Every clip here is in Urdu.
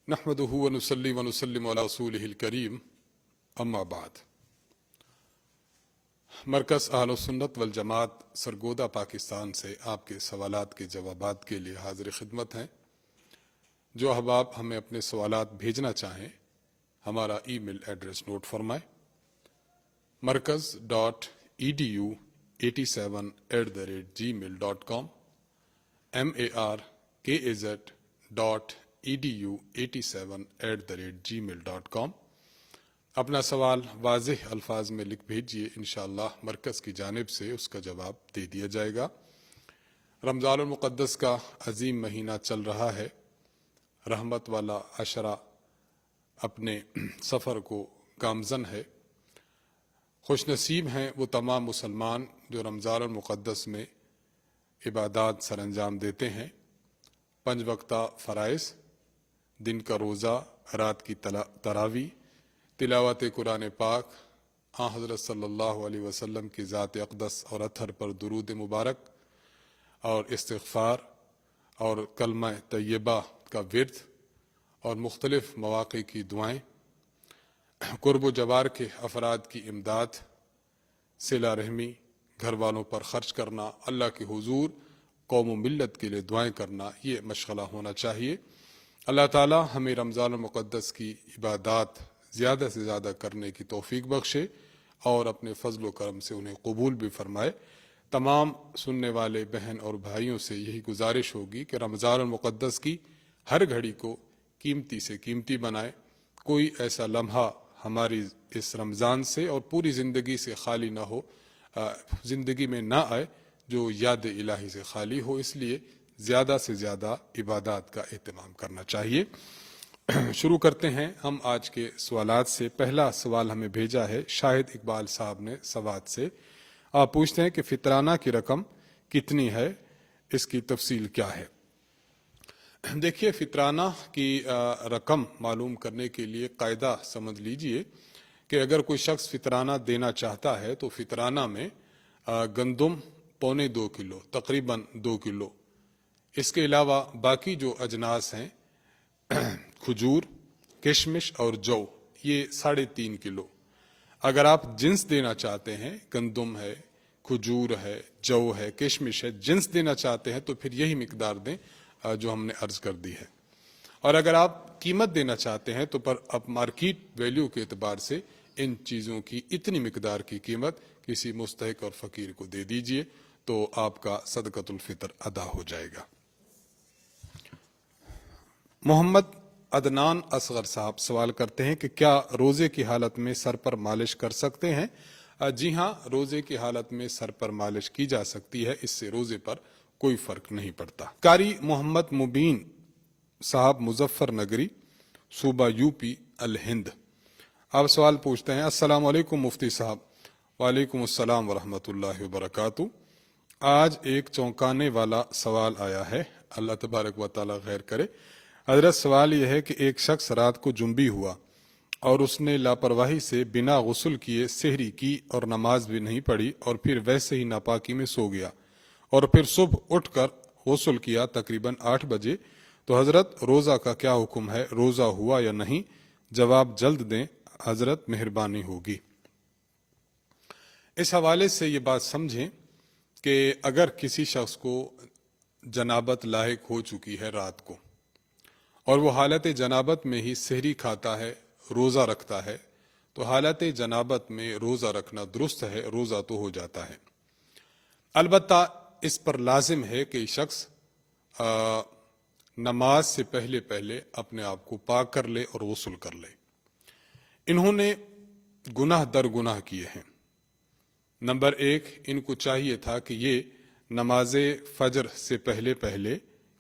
نحمدہ ونصلی ونسلم علی رسولہ الکریم اما بعد۔ مرکز اہل سنت والجماعت سرگودا پاکستان سے آپ کے سوالات کے جوابات کے لیے حاضر خدمت ہیں۔ جو احباب ہمیں اپنے سوالات بھیجنا چاہیں ہمارا ای میل ایڈریس نوٹ فرمائیں: markaz.edu87@gmail.com markaz.edu87@gmail.com۔ اپنا سوال واضح الفاظ میں لکھ بھیجیے، انشاءاللہ مرکز کی جانب سے اس کا جواب دے دیا جائے گا۔ رمضان المقدس کا عظیم مہینہ چل رہا ہے، رحمت والا عشرہ اپنے سفر کو گامزن ہے۔ خوش نصیب ہیں وہ تمام مسلمان جو رمضان المقدس میں عبادات سر انجام دیتے ہیں، 5 وقتہ فرائض، دن کا روزہ، رات کی تراویح، تلاوت قرآن پاک، آن حضرت صلی اللہ علیہ وسلم کی ذات اقدس اور اطہر پر درود مبارک اور استغفار اور کلمہ طیبہ کا ورد اور مختلف مواقع کی دعائیں، قرب و جوار کے افراد کی امداد، صلہ رحمی، گھر والوں پر خرچ کرنا، اللہ کے حضور قوم و ملت کے لیے دعائیں کرنا، یہ مشغلہ ہونا چاہیے۔ اللہ تعالی ہمیں رمضان المقدس کی عبادات زیادہ سے زیادہ کرنے کی توفیق بخشے اور اپنے فضل و کرم سے انہیں قبول بھی فرمائے۔ تمام سننے والے بہن اور بھائیوں سے یہی گزارش ہوگی کہ رمضان المقدس کی ہر گھڑی کو قیمتی سے قیمتی بنائے۔ کوئی ایسا لمحہ ہماری اس رمضان سے اور پوری زندگی سے خالی نہ ہو، زندگی میں نہ آئے جو یاد الہی سے خالی ہو، اس لیے زیادہ سے زیادہ عبادات کا اہتمام کرنا چاہیے۔ شروع کرتے ہیں ہم آج کے سوالات سے۔ پہلا سوال ہمیں بھیجا ہے شاہد اقبال صاحب نے سوات سے۔ آپ پوچھتے ہیں کہ فطرانہ کی رقم کتنی ہے، اس کی تفصیل کیا ہے؟ دیکھیے، فطرانہ کی رقم معلوم کرنے کے لیے قاعدہ سمجھ لیجئے کہ اگر کوئی شخص فطرانہ دینا چاہتا ہے تو فطرانہ میں گندم 1.25 کلو، تقریباً 2 کلو، اس کے علاوہ باقی جو اجناس ہیں کھجور، کشمش اور جو، یہ 3.5 کلو۔ اگر آپ جنس دینا چاہتے ہیں، گندم ہے، کھجور ہے، جو ہے، کشمش ہے، جنس دینا چاہتے ہیں تو پھر یہی مقدار دیں جو ہم نے عرض کر دی ہے۔ اور اگر آپ قیمت دینا چاہتے ہیں تو پر اب مارکیٹ ویلیو کے اعتبار سے ان چیزوں کی اتنی مقدار کی قیمت کسی مستحق اور فقیر کو دے دیجئے تو آپ کا صدقۃ الفطر ادا ہو جائے گا۔ محمد عدنان اصغر صاحب سوال کرتے ہیں کہ کیا روزے کی حالت میں سر پر مالش کر سکتے ہیں؟ جی ہاں، روزے کی حالت میں سر پر مالش کی جا سکتی ہے، اس سے روزے پر کوئی فرق نہیں پڑتا۔ قاری محمد مبین صاحب مظفر نگری، صوبہ یوپی الہند، آپ سوال پوچھتے ہیں: السلام علیکم مفتی صاحب۔ وعلیکم السلام ورحمۃ اللہ وبرکاتہ۔ آج ایک چونکانے والا سوال آیا ہے، اللہ تبارک و تعالی خیر کرے۔ حضرت سوال یہ ہے کہ ایک شخص رات کو جنبی ہوا اور اس نے لاپرواہی سے بنا غسل کیے سحری کی اور نماز بھی نہیں پڑھی اور پھر ویسے ہی ناپاکی میں سو گیا اور پھر صبح اٹھ کر غسل کیا تقریباً 8 بجے، تو حضرت روزہ کا کیا حکم ہے؟ روزہ ہوا یا نہیں؟ جواب جلد دیں حضرت، مہربانی ہوگی۔ اس حوالے سے یہ بات سمجھیں کہ اگر کسی شخص کو جنابت لاحق ہو چکی ہے رات کو اور وہ حالت جنابت میں ہی سحری کھاتا ہے، روزہ رکھتا ہے، تو حالت جنابت میں روزہ رکھنا درست ہے، روزہ تو ہو جاتا ہے۔ البتہ اس پر لازم ہے کہ شخص نماز سے پہلے اپنے آپ کو پاک کر لے اور غسل کر لے۔ انہوں نے گناہ در گناہ کیے ہیں۔ نمبر 1، ان کو چاہیے تھا کہ یہ نماز فجر سے پہلے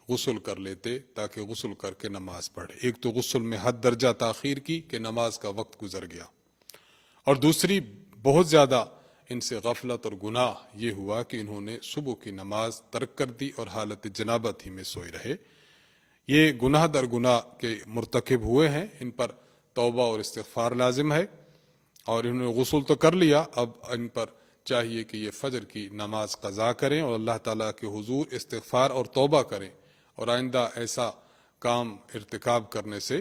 غسل کر لیتے تاکہ غسل کر کے نماز پڑھے۔ ایک تو غسل میں حد درجہ تاخیر کی کہ نماز کا وقت گزر گیا، اور دوسری بہت زیادہ ان سے غفلت اور گناہ یہ ہوا کہ انہوں نے صبح کی نماز ترک کر دی اور حالت جنابت ہی میں سوئے رہے۔ یہ گناہ در گناہ کے مرتکب ہوئے ہیں، ان پر توبہ اور استغفار لازم ہے، اور انہوں نے غسل تو کر لیا، اب ان پر چاہیے کہ یہ فجر کی نماز قضا کریں اور اللہ تعالیٰ کے حضور استغفار اور توبہ کریں اور آئندہ ایسا کام ارتکاب کرنے سے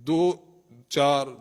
2, 4,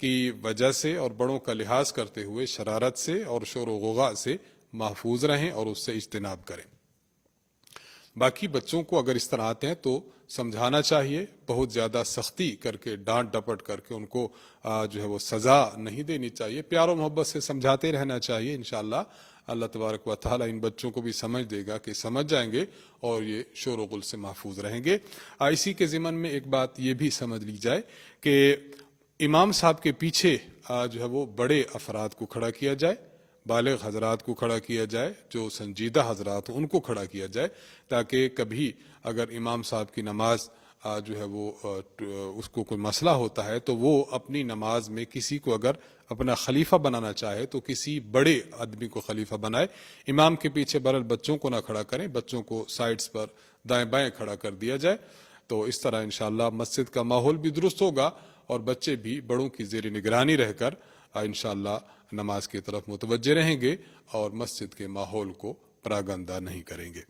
کی وجہ سے اور بڑوں کا لحاظ کرتے ہوئے شرارت سے اور شور و غوغا سے محفوظ رہیں اور اس سے اجتناب کریں۔ باقی بچوں کو اگر اس طرح آتے ہیں تو سمجھانا چاہیے، بہت زیادہ سختی کر کے ڈانٹ ڈپٹ کر کے ان کو جو ہے وہ سزا نہیں دینی چاہیے، پیار و محبت سے سمجھاتے رہنا چاہیے۔ انشاءاللہ اللہ تبارک و تعالیٰ ان بچوں کو بھی سمجھ دے گا کہ سمجھ جائیں گے اور یہ شور و غل سے محفوظ رہیں گے۔ اسی کے ضمن میں ایک بات یہ بھی سمجھ لی جائے کہ امام صاحب کے پیچھے جو ہے وہ بڑے افراد کو کھڑا کیا جائے، بالغ حضرات کو کھڑا کیا جائے، جو سنجیدہ حضرات ہیں ان کو کھڑا کیا جائے، تاکہ کبھی اگر امام صاحب کی نماز جو ہے وہ اس کو کوئی مسئلہ ہوتا ہے تو وہ اپنی نماز میں کسی کو اگر اپنا خلیفہ بنانا چاہے تو کسی بڑے آدمی کو خلیفہ بنائے، امام کے پیچھے بہرحال بچوں کو نہ کھڑا کریں، بچوں کو سائڈز پر دائیں بائیں کھڑا کر دیا جائے، تو اس طرح انشاءاللہ مسجد کا ماحول بھی درست ہوگا اور بچے بھی بڑوں کی زیر نگرانی رہ کر انشاءاللہ نماز کی طرف متوجہ رہیں گے اور مسجد کے ماحول کو پراگندہ نہیں کریں گے۔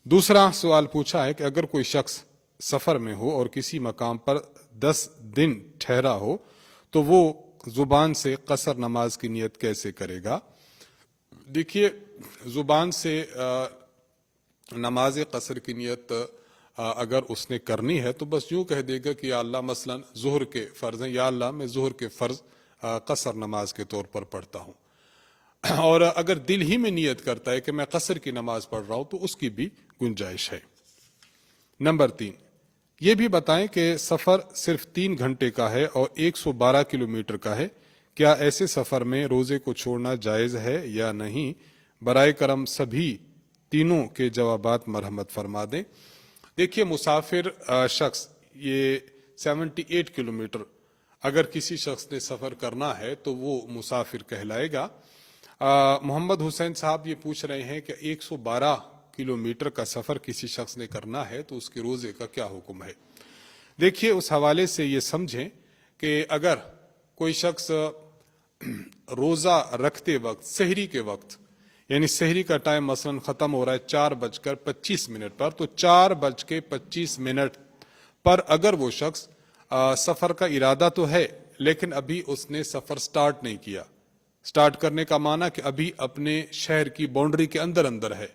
دوسرا سوال پوچھا ہے کہ اگر کوئی شخص سفر میں ہو اور کسی مقام پر 10 دن ٹھہرا ہو تو وہ زبان سے قصر نماز کی نیت کیسے کرے گا؟ دیکھیے، زبان سے نماز قصر کی نیت اگر اس نے کرنی ہے تو بس یوں کہہ دے گا کہ یا اللہ مثلا ظہر کے فرض ہیں، یا اللہ میں ظہر کے فرض قصر نماز کے طور پر پڑھتا ہوں، اور اگر دل ہی میں نیت کرتا ہے کہ میں قصر کی نماز پڑھ رہا ہوں تو اس کی بھی گنجائش ہے۔ نمبر 3، یہ بھی بتائیں کہ سفر صرف 3 گھنٹے کا ہے اور 112 کلومیٹر کا ہے، کیا ایسے سفر میں روزے کو چھوڑنا جائز ہے یا نہیں؟ برائے کرم سبھی تینوں کے جوابات مرحمت فرما دیں۔ دیکھیے، مسافر شخص یہ 78 کلومیٹر اگر کسی شخص نے سفر کرنا ہے تو وہ مسافر کہلائے گا۔ محمد حسین صاحب یہ پوچھ رہے ہیں کہ 112 کلومیٹر کا سفر کسی شخص نے کرنا ہے تو اس کے روزے کا کیا حکم ہے؟ دیکھیے، اس حوالے سے یہ سمجھیں کہ اگر کوئی شخص روزہ رکھتے وقت سحری کے وقت، یعنی سحری کا ٹائم مثلا ختم ہو رہا ہے 4:25 پر، تو 4:25 پر اگر وہ شخص سفر کا ارادہ تو ہے لیکن ابھی اس نے سفر سٹارٹ نہیں کیا، سٹارٹ کرنے کا معنی کہ ابھی اپنے شہر کی باؤنڈری کے اندر ہے،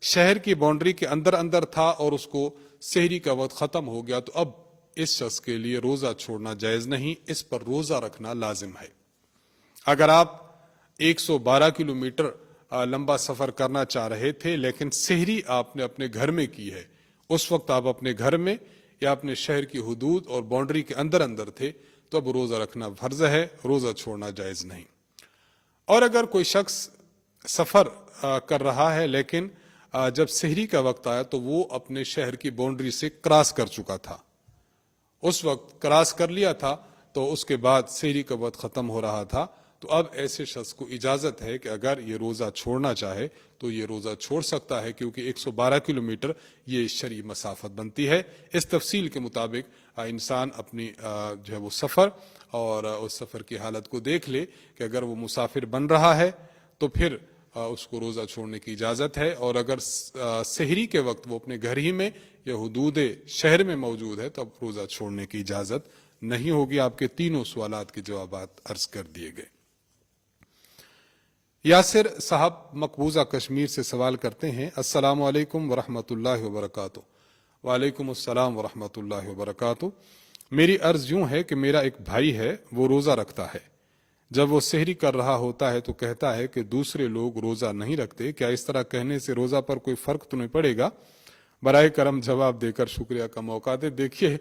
شہر کی باؤنڈری کے اندر تھا اور اس کو سحری کا وقت ختم ہو گیا، تو اب اس شخص کے لیے روزہ چھوڑنا جائز نہیں، اس پر روزہ رکھنا لازم ہے۔ اگر آپ 112 کلومیٹر لمبا سفر کرنا چاہ رہے تھے لیکن سحری آپ نے اپنے گھر میں کی ہے، اس وقت آپ اپنے گھر میں یا اپنے شہر کی حدود اور باؤنڈری کے اندر تھے، تو اب روزہ رکھنا فرض ہے، روزہ چھوڑنا جائز نہیں۔ اور اگر کوئی شخص سفر کر رہا ہے لیکن جب سحری کا وقت آیا تو وہ اپنے شہر کی باؤنڈری سے کراس کر چکا تھا، اس وقت کراس کر لیا تھا، تو اس کے بعد سحری کا وقت ختم ہو رہا تھا، تو اب ایسے شخص کو اجازت ہے کہ اگر یہ روزہ چھوڑنا چاہے تو یہ روزہ چھوڑ سکتا ہے، کیونکہ 112 کلومیٹر یہ شرعی مسافت بنتی ہے۔ اس تفصیل کے مطابق انسان اپنی جو ہے وہ سفر اور اس سفر کی حالت کو دیکھ لے کہ اگر وہ مسافر بن رہا ہے تو پھر اس کو روزہ چھوڑنے کی اجازت ہے، اور اگر سحری کے وقت وہ اپنے گھر ہی میں یا حدود شہر میں موجود ہے تو اب روزہ چھوڑنے کی اجازت نہیں ہوگی۔ آپ کے تینوں سوالات کے جوابات عرض کر دیے گئے۔ یاسر صاحب مقبوضہ کشمیر سے سوال کرتے ہیں، السلام علیکم ورحمۃ اللہ وبرکاتہ۔ وعلیکم السلام ورحمۃ اللہ وبرکاتہ۔ میری عرض یوں ہے کہ میرا ایک بھائی ہے، وہ روزہ رکھتا ہے، جب وہ سحری کر رہا ہوتا ہے تو کہتا ہے کہ دوسرے لوگ روزہ نہیں رکھتے، کیا اس طرح کہنے سے روزہ پر کوئی فرق تو نہیں پڑے گا؟ برائے کرم جواب دے کر شکریہ کا موقع دے۔ دیکھیے،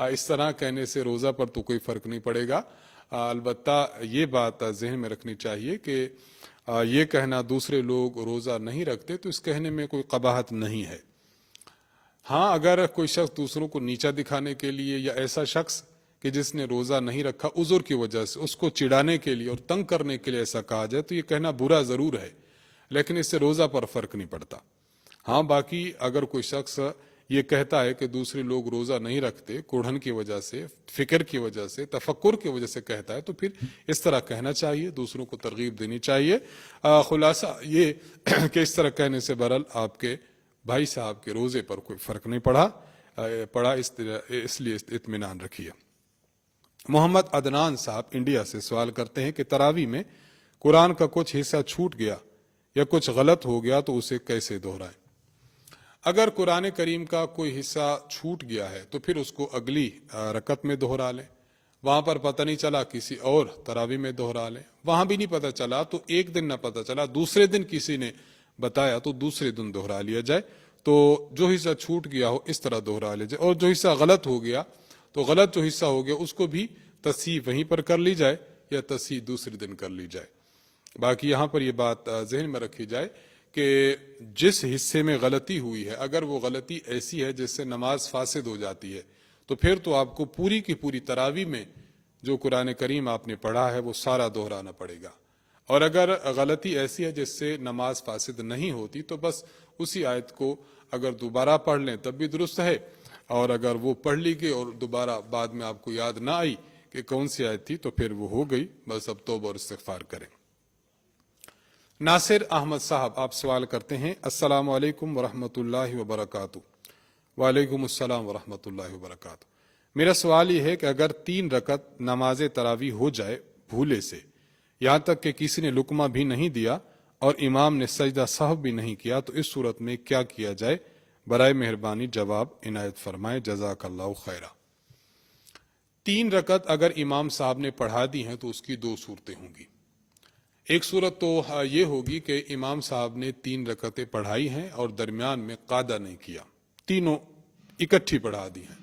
اس طرح کہنے سے روزہ پر تو کوئی فرق نہیں پڑے گا، البتہ یہ بات ذہن میں رکھنی چاہیے کہ یہ کہنا دوسرے لوگ روزہ نہیں رکھتے تو اس کہنے میں کوئی قباحت نہیں ہے۔ ہاں، اگر کوئی شخص دوسروں کو نیچا دکھانے کے لیے یا ایسا شخص کہ جس نے روزہ نہیں رکھا عذر کی وجہ سے اس کو چڑھانے کے لیے اور تنگ کرنے کے لیے ایسا کہا جائے تو یہ کہنا برا ضرور ہے، لیکن اس سے روزہ پر فرق نہیں پڑتا۔ ہاں، باقی اگر کوئی شخص یہ کہتا ہے کہ دوسرے لوگ روزہ نہیں رکھتے، کوڑھن کی وجہ سے، فکر کی وجہ سے، تفکر کی وجہ سے کہتا ہے، تو پھر اس طرح کہنا چاہیے، دوسروں کو ترغیب دینی چاہیے۔ خلاصہ یہ کہ اس طرح کہنے سے بہرحال آپ کے بھائی صاحب کے روزے پر کوئی فرق نہیں پڑا، اس لیے اطمینان رکھیے۔ محمد عدنان صاحب انڈیا سے سوال کرتے ہیں کہ تراویح میں قرآن کا کچھ حصہ چھوٹ گیا یا کچھ غلط ہو گیا تو اسے کیسے دہرائیں؟ اگر قرآن کریم کا کوئی حصہ چھوٹ گیا ہے تو پھر اس کو اگلی رکعت میں دہرا لیں. وہاں پر پتہ نہیں چلا کسی اور تراویح میں دہرا لیں. وہاں بھی نہیں پتہ چلا تو ایک دن نہ پتہ چلا دوسرے دن کسی نے بتایا تو دوسرے دن دہرا لیا جائے. تو جو حصہ چھوٹ گیا ہو اس طرح دہرا لیا جائے, اور جو حصہ غلط ہو گیا تو غلط جو حصہ ہو گیا اس کو بھی تصحیح وہیں پر کر لی جائے یا تصحیح دوسرے دن کر لی جائے. باقی یہاں پر یہ بات ذہن میں رکھی جائے کہ جس حصے میں غلطی ہوئی ہے اگر وہ غلطی ایسی ہے جس سے نماز فاسد ہو جاتی ہے تو پھر تو آپ کو پوری کی پوری تراویح میں جو قرآن کریم آپ نے پڑھا ہے وہ سارا دہرانا پڑے گا. اور اگر غلطی ایسی ہے جس سے نماز فاسد نہیں ہوتی تو بس اسی آیت کو اگر دوبارہ پڑھ لیں تب بھی درست ہے, اور اگر وہ پڑھ لی گئی اور دوبارہ بعد میں آپ کو یاد نہ آئی کہ کون سی آیت تھی تو پھر وہ ہو گئی, بس اب توبہ اور استغفار کریں. ناصر احمد صاحب آپ سوال کرتے ہیں السلام علیکم ورحمۃ اللہ وبرکاتہ. وعلیکم السلام ورحمۃ اللہ وبرکاتہ. میرا سوال یہ ہے کہ اگر 3 رکعت نماز تراویح ہو جائے بھولے سے, یہاں تک کہ کسی نے لقمہ بھی نہیں دیا اور امام نے سجدہ سہو بھی نہیں کیا, تو اس صورت میں کیا کیا جائے؟ برائے مہربانی جواب عنایت فرمائیں, جزاک اللہ خیرہ. 3 رکعت اگر امام صاحب نے پڑھا دی ہیں تو اس کی 2 صورتیں ہوں گی. ایک صورت تو یہ ہوگی کہ امام صاحب نے 3 رکعتیں پڑھائی ہیں اور درمیان میں قاعدہ نہیں کیا, تینوں اکٹھی پڑھا دی ہیں.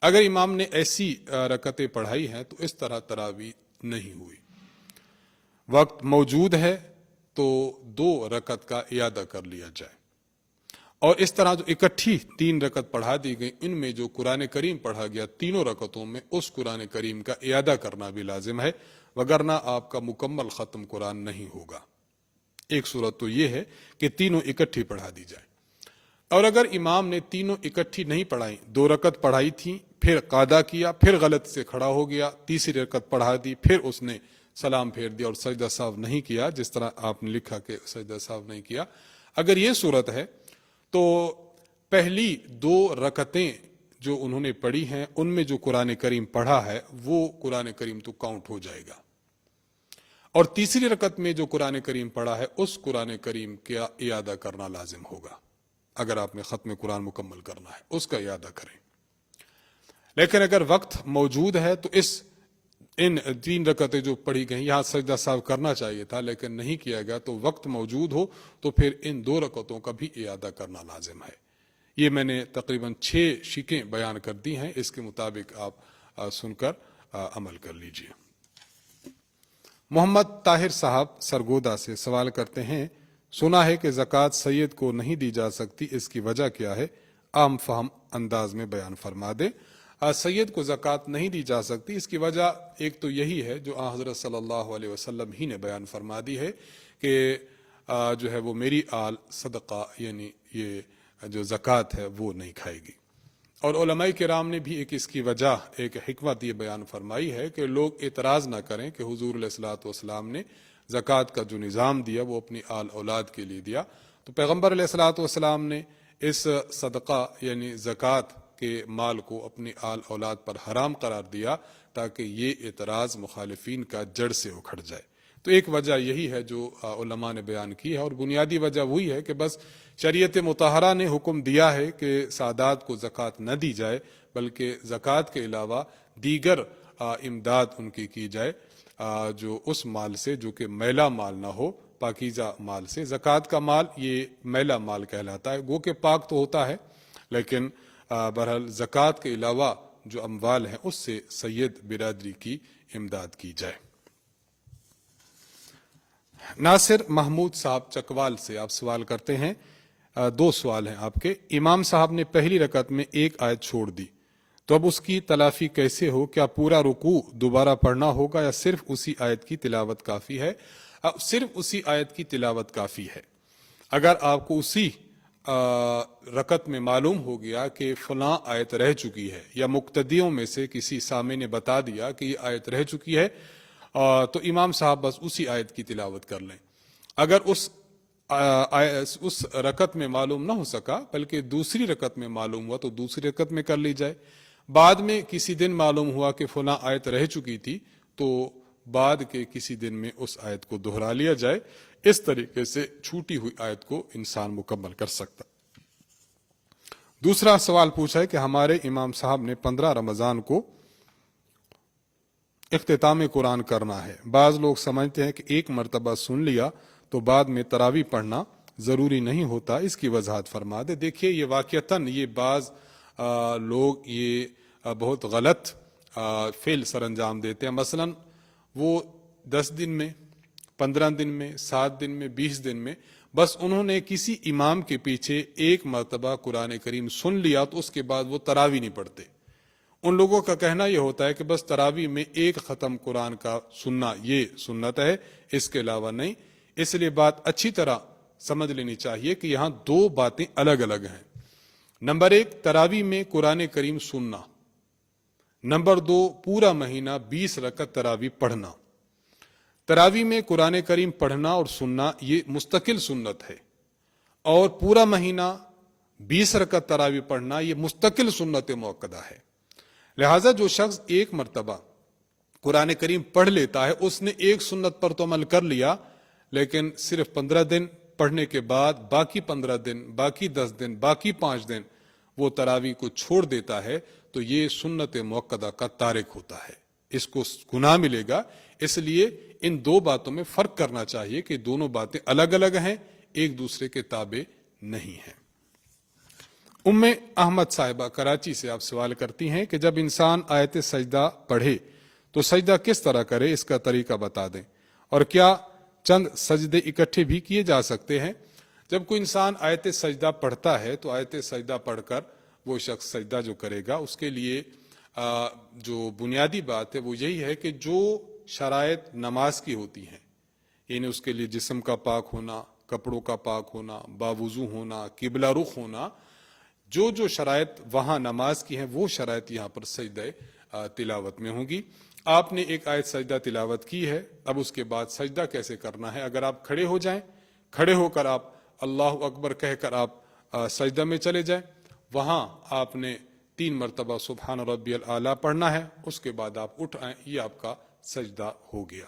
اگر امام نے ایسی رکعتیں پڑھائی ہیں تو اس طرح تراویح نہیں ہوئی. وقت موجود ہے تو 2 رکعت کا اعادہ کر لیا جائے, اور اس طرح جو اکٹھی 3 رکعت پڑھا دی گئی ان میں جو قرآن کریم پڑھا گیا تینوں رکعتوں میں اس قرآن کریم کا اعادہ کرنا بھی لازم ہے, وگرنہ آپ کا مکمل ختم قرآن نہیں ہوگا. ایک صورت تو یہ ہے کہ تینوں اکٹھی پڑھا دی جائے, اور اگر امام نے تینوں اکٹھی نہیں پڑھائی, 2 رکعت پڑھائی تھی پھر قاعدہ کیا پھر غلط سے کھڑا ہو گیا, تیسری رکعت پڑھا دی پھر اس نے سلام پھیر دیا اور سجدہ سہو نہیں کیا جس طرح آپ نے لکھا کہ سجدہ سہو نہیں کیا, اگر یہ صورت ہے تو پہلی 2 رکعتیں جو انہوں نے پڑھی ہیں ان میں جو قرآن کریم پڑھا ہے وہ قرآن کریم تو کاؤنٹ ہو جائے گا, اور تیسری رکعت میں جو قرآن کریم پڑھا ہے اس قرآن کریم کا اعادہ کرنا لازم ہوگا. اگر آپ نے ختم قرآن مکمل کرنا ہے اس کا اعادہ کریں. لیکن اگر وقت موجود ہے تو ان 3 رکعتیں جو پڑھی گئیں یہاں سجدہ سہو کرنا چاہیے تھا لیکن نہیں کیا گیا, تو وقت موجود ہو تو پھر ان 2 رکعتوں کا بھی اعادہ کرنا لازم ہے. یہ میں نے تقریباً 6 شکیں بیان کر دی ہیں, اس کے مطابق آپ سن کر عمل کر لیجئے. محمد طاہر صاحب سرگودا سے سوال کرتے ہیں سنا ہے کہ زکوٰۃ سید کو نہیں دی جا سکتی, اس کی وجہ کیا ہے؟ عام فہم انداز میں بیان فرما دیں. سید کو زکوٰۃ نہیں دی جا سکتی, اس کی وجہ ایک تو یہی ہے جو حضرت صلی اللہ علیہ وسلم ہی نے بیان فرما دی ہے کہ جو ہے وہ میری آل صدقہ یعنی یہ جو زکوٰۃ ہے وہ نہیں کھائے گی. اور علماء کرام نے بھی اس کی وجہ ایک حکمت یہ بیان فرمائی ہے کہ لوگ اعتراض نہ کریں کہ حضور علیہ الصلوۃ والسلام نے زکوٰۃ کا جو نظام دیا وہ اپنی آل اولاد کے لیے دیا, تو پیغمبر علیہ الصلوۃ والسلام نے اس صدقہ یعنی زکوٰۃ کے مال کو اپنی آل اولاد پر حرام قرار دیا تاکہ یہ اعتراض مخالفین کا جڑ سے اکھڑ جائے. تو ایک وجہ یہی ہے جو علماء نے بیان کی ہے, اور بنیادی وجہ وہی ہے کہ بس شریعت مطہرہ نے حکم دیا ہے کہ سادات کو زکوٰۃ نہ دی جائے بلکہ زکوٰۃ کے علاوہ دیگر امداد ان کی جائے جو اس مال سے جو کہ میلا مال نہ ہو, پاکیزہ مال سے. زکوٰۃ کا مال یہ میلا مال کہلاتا ہے, گو کہ پاک تو ہوتا ہے لیکن بہرحال زکوٰۃ کے علاوہ جو اموال ہیں اس سے سید برادری کی امداد کی جائے. ناصر محمود صاحب چکوال سے آپ سوال کرتے ہیں, 2 سوال ہیں آپ کے. امام صاحب نے پہلی رکعت میں 1 آیت چھوڑ دی تو اب اس کی تلافی کیسے ہو؟ کیا پورا رکوع دوبارہ پڑھنا ہوگا یا صرف اسی آیت کی تلاوت کافی ہے؟ صرف اسی آیت کی تلاوت کافی ہے. اگر آپ کو اسی رکعت میں معلوم ہو گیا کہ فلاں آیت رہ چکی ہے یا مقتدیوں میں سے کسی سامع نے بتا دیا کہ یہ آیت رہ چکی ہے تو امام صاحب بس اسی آیت کی تلاوت کر لیں. اگر اس رکعت میں معلوم نہ ہو سکا بلکہ دوسری رکعت میں معلوم ہوا تو دوسری رکعت میں کر لی جائے. بعد میں کسی دن معلوم ہوا کہ فلاں آیت رہ چکی تھی تو بعد کے کسی دن میں اس آیت کو دہرا لیا جائے. اس طریقے سے چھوٹی ہوئی آیت کو انسان مکمل کر سکتا. دوسرا سوال پوچھا ہے کہ ہمارے امام صاحب نے 15 رمضان کو اختتام قرآن کرنا ہے. بعض لوگ سمجھتے ہیں کہ ایک مرتبہ سن لیا تو بعد میں تراویح پڑھنا ضروری نہیں ہوتا. اس کی وضاحت فرما دے. دیکھیے یہ واقعتاً یہ بعض لوگ یہ بہت غلط فعل سر انجام دیتے ہیں. مثلاً وہ 10 دن میں، 15 دن میں، 7 دن میں، 20 دن میں بس انہوں نے کسی امام کے پیچھے ایک مرتبہ قرآن کریم سن لیا تو اس کے بعد وہ تراویح نہیں پڑھتے. ان لوگوں کا کہنا یہ ہوتا ہے کہ بس تراویح میں ایک ختم قرآن کا سننا یہ سنت ہے، اس کے علاوہ نہیں. اس لیے بات اچھی طرح سمجھ لینی چاہیے کہ یہاں دو باتیں الگ الگ ہیں. نمبر 1 تراویح میں قرآن کریم سننا. نمبر 2 پورا مہینہ 20 رکعت تراویح پڑھنا. تراویح میں قرآن کریم پڑھنا اور سننا یہ مستقل سنت ہے، اور پورا مہینہ 20 رکعت تراویح پڑھنا یہ مستقل سنت مؤکدہ ہے. لہٰذا جو شخص ایک مرتبہ قرآن کریم پڑھ لیتا ہے اس نے ایک سنت پر تو عمل کر لیا، لیکن صرف 15 دن پڑھنے کے بعد باقی 15 دن، باقی 10 دن، باقی 5 دن وہ تراویح کو چھوڑ دیتا ہے تو یہ سنت مؤکدہ کا تارک ہوتا ہے، اس کو گناہ ملے گا. اس لیے ان دو باتوں میں فرق کرنا چاہیے کہ دونوں باتیں الگ الگ ہیں، ایک دوسرے کے تابع نہیں ہیں. ام احمد صاحبہ کراچی سے آپ سوال کرتی ہیں کہ جب انسان آیت سجدہ پڑھے تو سجدہ کس طرح کرے، اس کا طریقہ بتا دیں، اور کیا چند سجدے اکٹھے بھی کیے جا سکتے ہیں. جب کوئی انسان آیت سجدہ پڑھتا ہے تو آیت سجدہ پڑھ کر وہ شخص سجدہ جو کرے گا اس کے لیے جو بنیادی بات ہے وہ یہی ہے کہ جو شرائط نماز کی ہوتی ہیں، یعنی اس کے لیے جسم کا پاک ہونا، کپڑوں کا پاک ہونا، باوضو ہونا، قبلہ رخ ہونا، جو شرائط وہاں نماز کی ہیں وہ شرائط یہاں پر سجدہ تلاوت میں ہوں گی. آپ نے ایک آیت سجدہ تلاوت کی ہے، اب اس کے بعد سجدہ کیسے کرنا ہے. اگر آپ کھڑے ہو جائیں، کھڑے ہو کر آپ اللہ اکبر کہہ کر آپ سجدہ میں چلے جائیں، وہاں آپ نے 3 مرتبہ سبحان ربی الاعلیٰ پڑھنا ہے، اس کے بعد آپ اٹھ آئیں، یہ آپ کا سجدہ ہو گیا.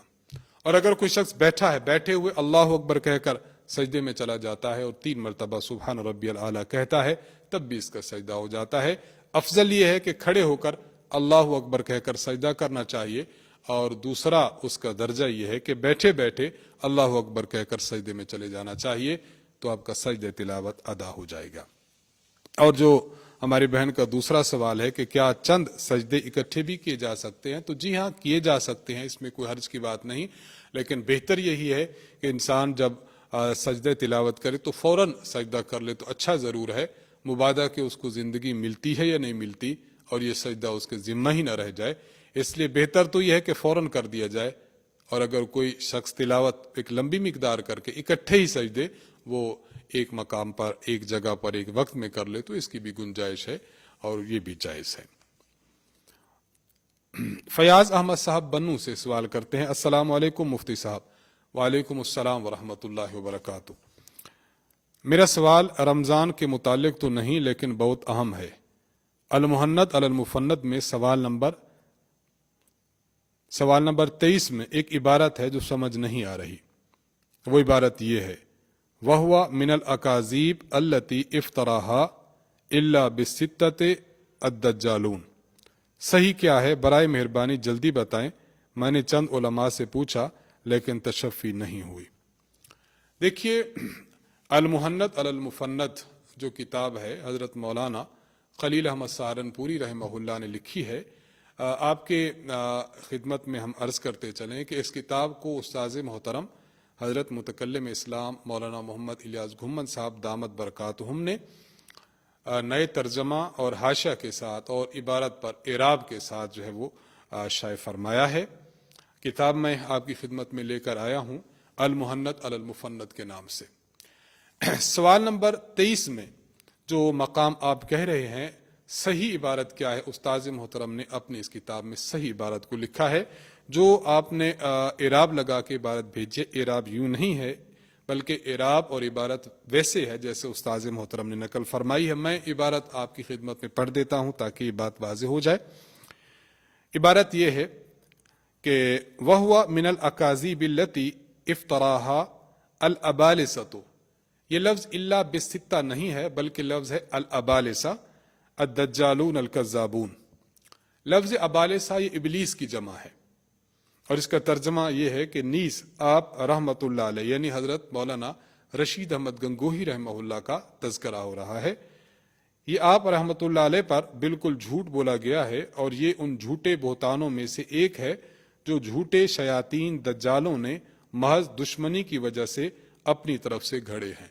اور اگر کوئی شخص بیٹھا ہے، بیٹھے ہوئے اللہ اکبر کہہ کر سجدے میں چلا جاتا ہے اور 3 مرتبہ سبحان ربی الاعلیٰ کہتا ہے تب بھی اس کا سجدہ ہو جاتا ہے. افضل یہ ہے کہ کھڑے ہو کر اللہ اکبر کہہ کر سجدہ کرنا چاہیے، اور دوسرا اس کا درجہ یہ ہے کہ بیٹھے بیٹھے اللہ اکبر کہہ کر سجدے میں چلے جانا چاہیے، تو آپ کا سجدہ تلاوت ادا ہو جائے گا. اور جو ہماری بہن کا دوسرا سوال ہے کہ کیا چند سجدے اکٹھے بھی کیے جا سکتے ہیں، تو جی ہاں کیے جا سکتے ہیں، اس میں کوئی حرج کی بات نہیں، لیکن بہتر یہی ہے کہ انسان جب سجدہ تلاوت کرے تو فوراً سجدہ کر لے تو اچھا ضرور ہے، مبادا کہ اس کو زندگی ملتی ہے یا نہیں ملتی اور یہ سجدہ اس کے ذمہ ہی نہ رہ جائے. اس لیے بہتر تو یہ ہے کہ فوراً کر دیا جائے. اور اگر کوئی شخص تلاوت ایک لمبی مقدار کر کے اکٹھے ہی سجدے وہ ایک مقام پر، ایک جگہ پر، ایک وقت میں کر لے تو اس کی بھی گنجائش ہے اور یہ بھی جائز ہے. فیاض احمد صاحب بنو سے سوال کرتے ہیں، السلام علیکم مفتی صاحب. وعلیکم السلام ورحمۃ اللہ وبرکاتہ. میرا سوال رمضان کے متعلق تو نہیں لیکن بہت اہم ہے. المحنت علی المفند میں سوال نمبر 23 میں ایک عبارت ہے جو سمجھ نہیں آ رہی. وہ عبارت یہ ہے، وَهُوَ مِنَ الْأَكَاذِيبِ الَّتِي اِفْتَرَاهَا إِلَّا بِالسِّتَّةِ الدَّجَّالُونَ. صحیح کیا ہے برائے مہربانی جلدی بتائیں. میں نے چند علماء سے پوچھا لیکن تشفی نہیں ہوئی. دیکھیے المحنت علی المفند جو کتاب ہے حضرت مولانا خلیل احمد سہارنپوری رحمہ اللہ نے لکھی ہے. آپ کے خدمت میں ہم عرض کرتے چلیں کہ اس کتاب کو استاذ محترم حضرت متکلم اسلام مولانا محمد الیاس گھمن صاحب دامت برکاتہم نے نئے ترجمہ اور حاشیہ کے ساتھ اور عبارت پر اعراب کے ساتھ جو ہے وہ شائع فرمایا ہے. کتاب میں آپ کی خدمت میں لے کر آیا ہوں المحنت علی المفند کے نام سے. سوال نمبر 23 میں جو مقام آپ کہہ رہے ہیں صحیح عبارت کیا ہے، استاذ محترم نے اپنی اس کتاب میں صحیح عبارت کو لکھا ہے. جو آپ نے اعراب لگا کے عبارت بھیجی، اعراب یوں نہیں ہے بلکہ اعراب اور عبارت ویسے ہے جیسے استاذ محترم نے نقل فرمائی ہے. میں عبارت آپ کی خدمت میں پڑھ دیتا ہوں تاکہ یہ بات واضح ہو جائے. عبارت یہ ہے کہ وَهُوَ مِنَ الْأَكَاذِيبِ الَّتِي افْتَرَاهَا الْأَبَالِسَةُ. یہ لفظ الا بالستہ نہیں ہے بلکہ لفظ ہے الابالسہ الدجالون الکذابون. لفظ ابالسہ یہ ابلیس کی جمع ہے اور اس کا ترجمہ یہ ہے کہ نیز آپ رحمت اللہ علیہ یعنی حضرت مولانا رشید احمد گنگوہی رحمہ اللہ کا تذکرہ ہو رہا ہے. یہ آپ رحمت اللہ علیہ پر بالکل جھوٹ بولا گیا ہے اور یہ ان جھوٹے بہتانوں میں سے ایک ہے جو جھوٹے شیاطین دجالوں نے محض دشمنی کی وجہ سے اپنی طرف سے گھڑے ہیں.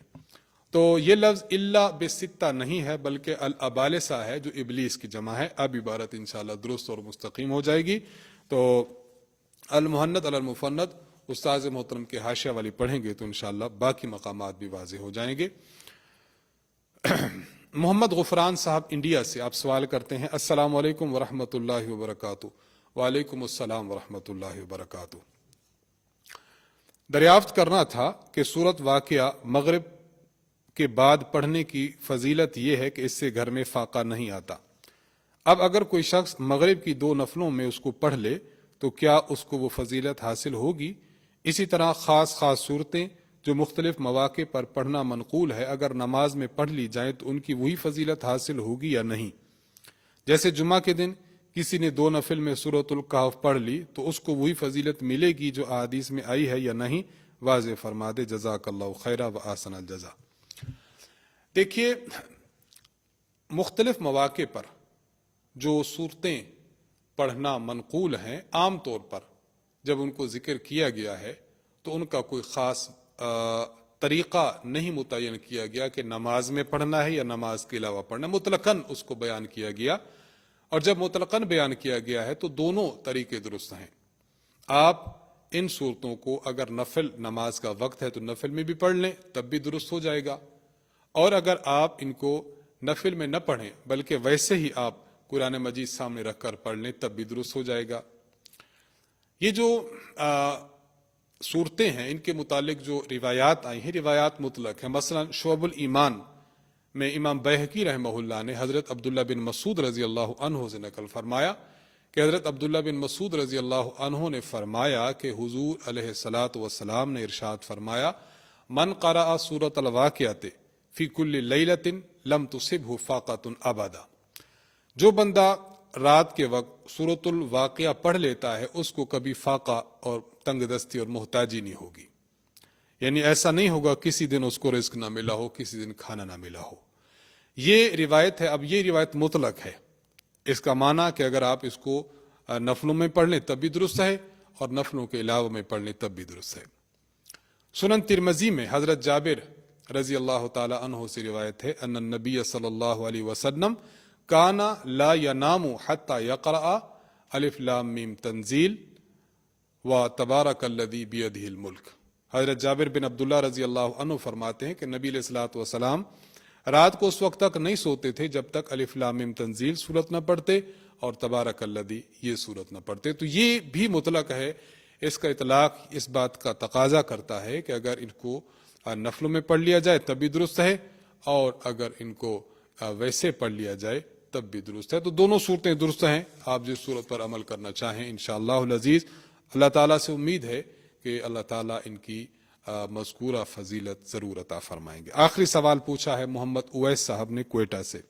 تو یہ لفظ الا بستہ نہیں ہے بلکہ الابالسہ ہے جو ابلیس کی جمع ہے. اب عبارت انشاءاللہ درست اور مستقیم ہو جائے گی. تو المہند علی المفند استاذ محترم کے حاشیہ والی پڑھیں گے تو انشاءاللہ باقی مقامات بھی واضح ہو جائیں گے. محمد غفران صاحب انڈیا سے آپ سوال کرتے ہیں السلام علیکم ورحمۃ اللہ وبرکاتہ. وعلیکم السلام ورحمۃ اللہ وبرکاتہ. دریافت کرنا تھا کہ سورت واقعہ مغرب کے بعد پڑھنے کی فضیلت یہ ہے کہ اس سے گھر میں فاقہ نہیں آتا. اب اگر کوئی شخص مغرب کی 2 نفلوں میں اس کو پڑھ لے تو کیا اس کو وہ فضیلت حاصل ہوگی؟ اسی طرح خاص صورتیں جو مختلف مواقع پر پڑھنا منقول ہے اگر نماز میں پڑھ لی جائیں تو ان کی وہی فضیلت حاصل ہوگی یا نہیں؟ جیسے جمعہ کے دن کسی نے 2 نفل میں سورۃ الکہف پڑھ لی تو اس کو وہی فضیلت ملے گی جو احادیث میں آئی ہے یا نہیں؟ واضح فرما دے. جزاک اللہ خیرہ و احسن الجزا. دیکھیے مختلف مواقع پر جو صورتیں پڑھنا منقول ہیں عام طور پر جب ان کو ذکر کیا گیا ہے تو ان کا کوئی خاص طریقہ نہیں متعین کیا گیا کہ نماز میں پڑھنا ہے یا نماز کے علاوہ پڑھنا ہے. مطلقاً اس کو بیان کیا گیا اور جب مطلقاً بیان کیا گیا ہے تو دونوں طریقے درست ہیں. آپ ان صورتوں کو اگر نفل نماز کا وقت ہے تو نفل میں بھی پڑھ لیں تب بھی درست ہو جائے گا اور اگر آپ ان کو نفل میں نہ پڑھیں بلکہ ویسے ہی آپ قرآن مجید سامنے رکھ کر پڑھ لیں تب بھی درست ہو جائے گا. یہ جو صورتیں ہیں ان کے متعلق جو روایات آئی ہیں روایات مطلق ہیں. مثلا شعب الایمان میں امام بیہقی رحمہ اللہ نے حضرت عبداللہ بن مسعود رضی اللہ عنہ سے نقل فرمایا کہ حضرت عبداللہ بن مسعود رضی اللہ عنہ نے فرمایا کہ حضور علیہ الصلاۃ والسلام نے ارشاد فرمایا من قرأ سورۃ الواقعۃ فی کل لیلۃ لم تصبہ فاقۃ ابدا. جو بندہ رات کے وقت سورۃ الواقعہ پڑھ لیتا ہے اس کو کبھی فاقہ اور تنگ دستی اور محتاجی نہیں ہوگی. یعنی ایسا نہیں ہوگا کسی دن اس کو رزق نہ ملا ہو کسی دن کھانا نہ ملا ہو. یہ روایت ہے. اب یہ روایت مطلق ہے. اس کا معنی کہ اگر آپ اس کو نفلوں میں پڑھ لیں تب بھی درست ہے اور نفلوں کے علاوہ میں پڑھ لیں تب بھی درست ہے. سنن ترمذی میں حضرت جابر رضی اللہ تعالی عنہ سے روایت ہے ان النبی صلی اللہ علیہ وسلم کان لا ینام حتی یقرأ الف لام میم تنزیل و تبارک الذی بیدہ الملک. حضرت جابر بن عبداللہ رضی اللہ عنہ فرماتے ہیں کہ نبی علیہ الصلوۃ والسلام رات کو اس وقت تک نہیں سوتے تھے جب تک الف لام میم تنزیل سورت نہ پڑھتے اور تبارک الذی یہ سورت نہ پڑھتے. تو یہ بھی مطلق ہے. اس کا اطلاق اس بات کا تقاضا کرتا ہے کہ اگر ان کو نفلوں میں پڑھ لیا جائے تب بھی درست ہے اور اگر ان کو ویسے پڑھ لیا جائے تب بھی درست ہے. تو دونوں صورتیں درست ہیں. آپ جس صورت پر عمل کرنا چاہیں انشاءاللہ العزیز اللہ تعالیٰ سے امید ہے کہ اللہ تعالیٰ ان کی مذکورہ فضیلت ضرور عطا فرمائیں گے. آخری سوال پوچھا ہے محمد اویس صاحب نے کوئٹہ سے.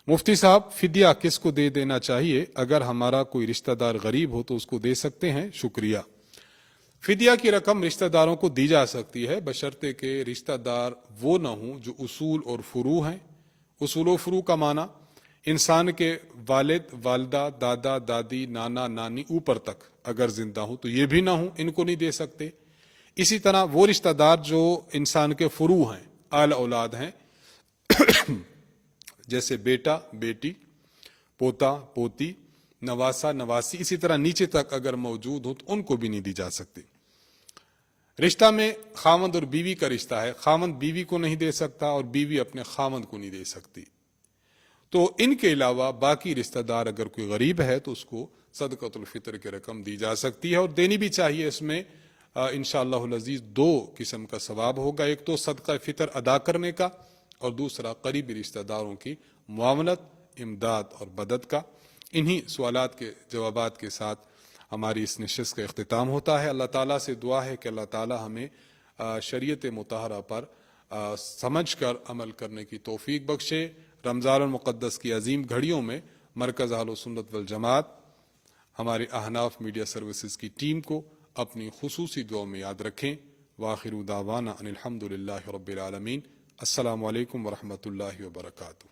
مفتی صاحب فدیہ کس کو دے دینا چاہیے؟ اگر ہمارا کوئی رشتہ دار غریب ہو تو اس کو دے سکتے ہیں؟ شکریہ. فدیہ کی رقم رشتہ داروں کو دی جا سکتی ہے بشرطے کہ رشتہ دار وہ نہ ہوں جو اصول اور فروع ہیں. اصول و فروع کا معنی انسان کے والد والدہ دادا دادی نانا نانی اوپر تک اگر زندہ ہوں تو یہ بھی نہ ہوں ان کو نہیں دے سکتے. اسی طرح وہ رشتہ دار جو انسان کے فروع ہیں آل اولاد ہیں جیسے بیٹا بیٹی پوتا پوتی نواسا نواسی اسی طرح نیچے تک اگر موجود ہوں تو ان کو بھی نہیں دی جا سکتی. رشتہ میں خاوند اور بیوی کا رشتہ ہے. خاوند بیوی کو نہیں دے سکتا اور بیوی اپنے خاوند کو نہیں دے سکتی. تو ان کے علاوہ باقی رشتہ دار اگر کوئی غریب ہے تو اس کو صدقۃ الفطر کی رقم دی جا سکتی ہے اور دینی بھی چاہیے. اس میں انشاءاللہ العزیز 2 قسم کا ثواب ہوگا، ایک تو صدقہ فطر ادا کرنے کا اور دوسرا قریبی رشتہ داروں کی معاونت، امداد اور مدد کا۔ انہی سوالات کے جوابات کے ساتھ ہماری اس نشست کا اختتام ہوتا ہے۔ اللہ تعالیٰ سے دعا ہے کہ اللہ تعالیٰ ہمیں شریعت مطہرہ پر سمجھ کر عمل کرنے کی توفیق بخشے۔ رمضان المقدس کی عظیم گھڑیوں میں مرکز اہل سنت والجماعت ہمارے احناف میڈیا سروسز کی ٹیم کو اپنی خصوصی دعا میں یاد رکھیں۔ وآخر دعوانا ان الحمد للہ رب العالمین۔ السلام علیکم ورحمۃ اللہ وبرکاتہ۔